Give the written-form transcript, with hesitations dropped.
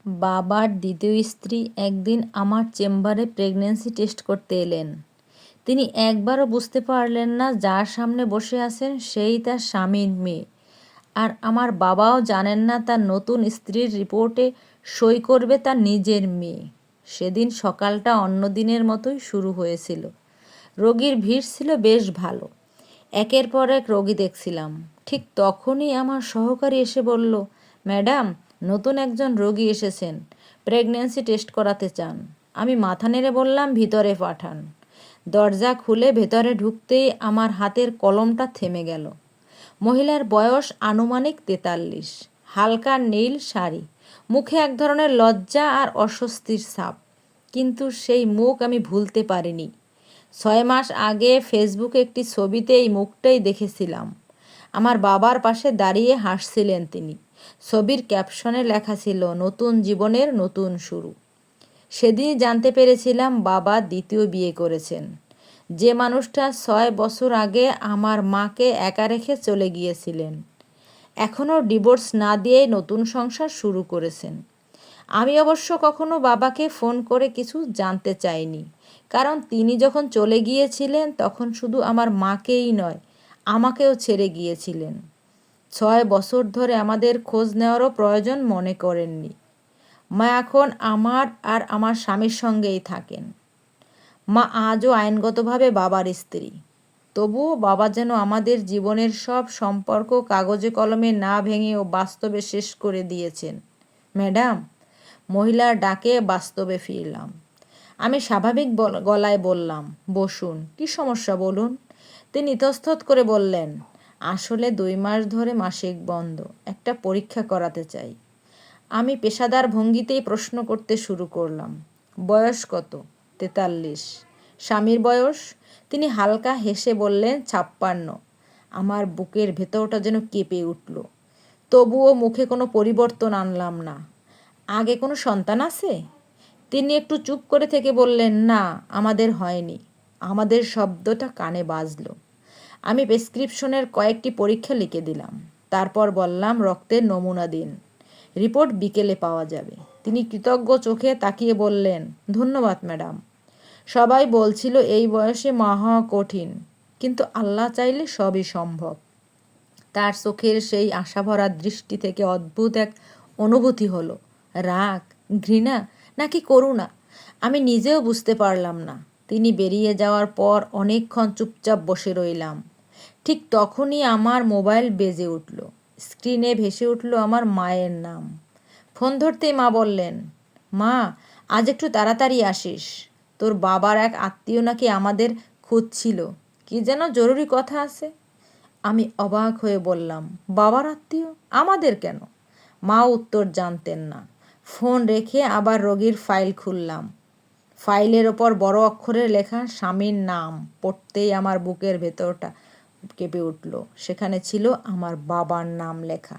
বাবার দ্বিতীয় স্ত্রী একদিন আমার চেম্বারে প্রেগন্যান্সি টেস্ট করতে এলেন। তিনি একবারও বুঝতে পারলেন না যার সামনে বসে আছেন সেই তার স্বামীর মেয়ে, আর আমার বাবাও জানেন না তার নতুন স্ত্রীর রিপোর্টে সই করবে তার নিজের মেয়ে। সেদিন সকালটা অন্য দিনের মতোই শুরু হয়েছিল। রোগীর ভিড় ছিল বেশ ভালো। একের পর এক রোগী দেখছিলাম। ঠিক তখনই আমার সহকারী এসে বলল, ম্যাডাম, নতুন একজন রোগী এসেছেন, প্রেগন্যান্সি টেস্ট করাতে চান। আমি মাথা নেড়ে বললাম, ভিতরে পাঠান। দরজা খুলে ভেতরে ঢুকতেই আমার হাতের কলমটা থেমে গেল। মহিলার বয়স আনুমানিক 43, হালকা নীল শাড়ি, মুখে এক ধরনের লজ্জা আর অস্বস্তির ছাপ। কিন্তু সেই মুখ আমি ভুলতে পারিনি। 6 মাস আগে ফেসবুকে একটি ছবিতে এই মুখটাই দেখেছিলাম। আমার বাবার পাশে দাঁড়িয়ে হাসছিলেন তিনি। ছবির ক্যাপশনে লেখা ছিল, নতুন জীবনের নতুন শুরু। সেদিনই জানতে পেরেছিলাম বাবা দ্বিতীয় বিয়ে করেছেন। যে মানুষটা 6 বছর আগে আমার মাকে একা রেখে চলে গিয়েছিলেন, এখনও ডিভোর্স না দিয়েই নতুন সংসার শুরু করেছেন। আমি অবশ্য কখনো বাবাকে ফোন করে কিছু জানতে চাইনি, কারণ তিনি যখন চলে গিয়েছিলেন তখন শুধু আমার মাকেই নয়, আমাকেও ছেড়ে গিয়েছিলেন। 6 বছর ধরে আমাদের খোঁজ নেওয়ারও প্রয়োজন মনে করেননি। মা এখন আমার আর আমার স্বামীর সঙ্গেই থাকেন। মা আজও আইনগতভাবে বাবার স্ত্রী। তবুও বাবা যেন আমাদের জীবনের সব সম্পর্ক কাগজে কলমে না ভেঙেও বাস্তবে শেষ করে দিয়েছেন। ম্যাডাম, মহিলার ডাকে বাস্তবে ফিরলাম। আমি স্বাভাবিক গলায় বললাম, বসুন, কী সমস্যা বলুন। তিনি ইতস্তত করে বললেন, আসলে 2 মাস ধরে মাসিক বন্ধ, একটা পরীক্ষা করাতে চাই। আমি পেশাদার ভঙ্গিতেই প্রশ্ন করতে শুরু করলাম, বয়স কত? 43। স্বামীর বয়স? তিনি হালকা হেসে বললেন, 56। আমার বুকের ভেতরটা যেন কেঁপে উঠল। তবুও মুখে কোনো পরিবর্তন আনলাম না। আগে কোনো সন্তান আছে? তিনি একটু চুপ করে থেকে বললেন, না, আমাদের হয়নি। আমাদের শব্দটা কানে বাজল। আমি প্রেসক্রিপশনের কয়েকটি পরীক্ষা লিখে দিলাম। তারপর বললাম, রক্তের নমুনা দিন, রিপোর্ট বিকেলে পাওয়া যাবে। তিনি কৃতজ্ঞ চোখে তাকিয়ে বললেন, ধন্যবাদ ম্যাডাম। সবাই বলছিল এই বয়সে মা হওয়া কঠিন, কিন্তু আল্লাহ চাইলে সবই সম্ভব। তার চোখের সেই আশাভরা দৃষ্টি থেকে অদ্ভুত এক অনুভূতি হলো, রাগ, ঘৃণা নাকি করুণা, আমি নিজেও বুঝতে পারলাম না। তিনি বেরিয়ে যাওয়ার পর অনেকক্ষণ চুপচাপ বসে রইলাম। ঠিক তখনই আমার মোবাইল বেজে উঠল। স্ক্রিনে ভেসে উঠল আমার মায়ের নাম। ফোন ধরতেই মা বললেন, মা, আজ একটু তাড়াতাড়ি আসিস, তোর বাবার এক আত্মীয় নাকি আমাদের খুঁজছিল, কি যেন জরুরি কথা আছে। আমি অবাক হয়ে বললাম, বাবার আত্মীয়? আমাদের কেন? মা উত্তর জানতেন না। ফোন রেখে আবার রোগীর ফাইল খুললাম। ফাইলের ওপর বড় অক্ষরে লেখা স্বামীর নাম পড়তেই আমার বুকের ভেতরটা কেঁপে উঠল। সেখানে ছিল আমার বাবার নাম লেখা।